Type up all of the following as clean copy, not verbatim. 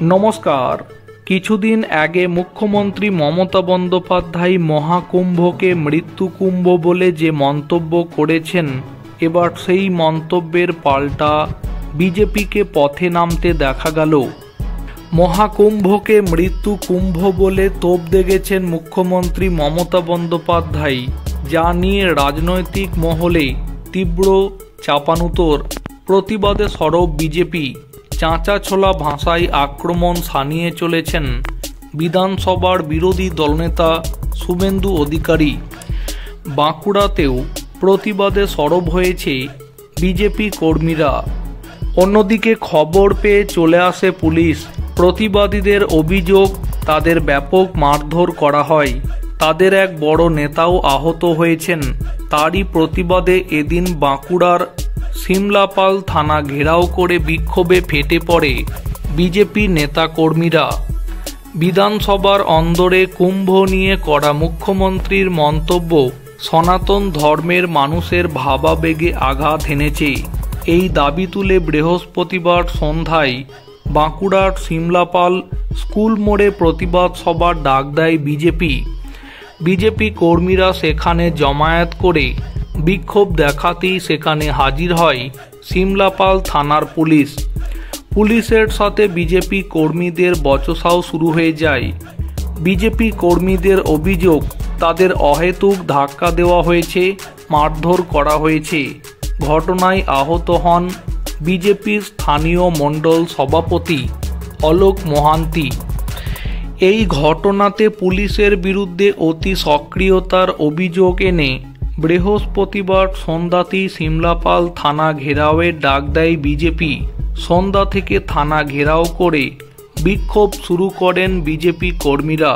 নমস্কার। কিছুদিন আগে মুখ্যমন্ত্রী মমতা বন্দ্যোপাধ্যায় মহাকুম্ভকে মৃত্যুকুম্ভ বলে যে মন্তব্য করেছেন, এবার সেই মন্তব্যের পাল্টা বিজেপিকে পথে নামতে দেখা গেল। মহাকুম্ভকে মৃত্যুকুম্ভ বলে তোপ দেগেছেন মুখ্যমন্ত্রী মমতা বন্দ্যোপাধ্যায়, যা নিয়ে রাজনৈতিক মহলে তীব্র চাপানুতোর। প্রতিবাদে সরব বিজেপি। চাঁচা ছোলা ভাষায় আক্রমণ শানিয়ে চলেছেন বিধানসভার বিরোধী দলনেতা শুভেন্দু অধিকারী। বাঁকুড়াতেও প্রতিবাদে সরব হয়েছে বিজেপি কর্মীরা। অন্যদিকে খবর পেয়ে চলে আসে পুলিশ। প্রতিবাদীদের অভিযোগ, তাদের ব্যাপক মারধর করা হয়। তাদের এক বড় নেতাও আহত হয়েছেন। তারই প্রতিবাদে এদিন বাঁকুড়ার সিমলাপাল থানা ঘেরাও করে বিক্ষোভে ফেটে পড়ে বিজেপি নেতাকর্মীরা। বিধানসভার অন্দরে কুম্ভ নিয়ে করা মুখ্যমন্ত্রীর মন্তব্য সনাতন ধর্মের মানুষের ভাবাবেগে আঘাত এনেছে। এই দাবি তুলে বৃহস্পতিবার সন্ধ্যায় বাঁকুড়ার সিমলাপাল স্কুল মোড়ে প্রতিবাদ সভার ডাক দেয় বিজেপি কর্মীরা সেখানে জমায়েত করে বিক্ষোভ দেখাতেই সেখানে হাজির হয় সিমলাপাল থানার পুলিশের সাথে বিজেপি কর্মীদের বচসাও শুরু হয়ে যায়। বিজেপি কর্মীদের অভিযোগ, তাদের অহেতুক ধাক্কা দেওয়া হয়েছে, মারধর করা হয়েছে। ঘটনায় আহত হন বিজেপির স্থানীয় মণ্ডল সভাপতি অলোক মোহান্তি। এই ঘটনাতে পুলিশের বিরুদ্ধে অতি সক্রিয়তার অভিযোগ এনে বৃহস্পতিবার সন্ধ্যাতেই সিমলাপাল থানা ঘেরাওয়ের ডাক দেয় বিজেপি। সন্ধ্যা থেকে থানা ঘেরাও করে বিক্ষোভ শুরু করেন বিজেপি কর্মীরা।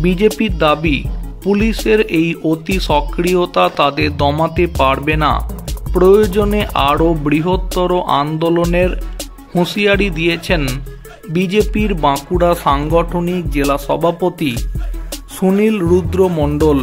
বিজেপির দাবি, পুলিশের এই অতি সক্রিয়তা তাদের দমাতে পারবে না। প্রয়োজনে আরও বৃহত্তর আন্দোলনের হুঁশিয়ারি দিয়েছেন বিজেপির বাঁকুড়া সাংগঠনিক জেলা সভাপতি সুনীল রুদ্র মণ্ডল।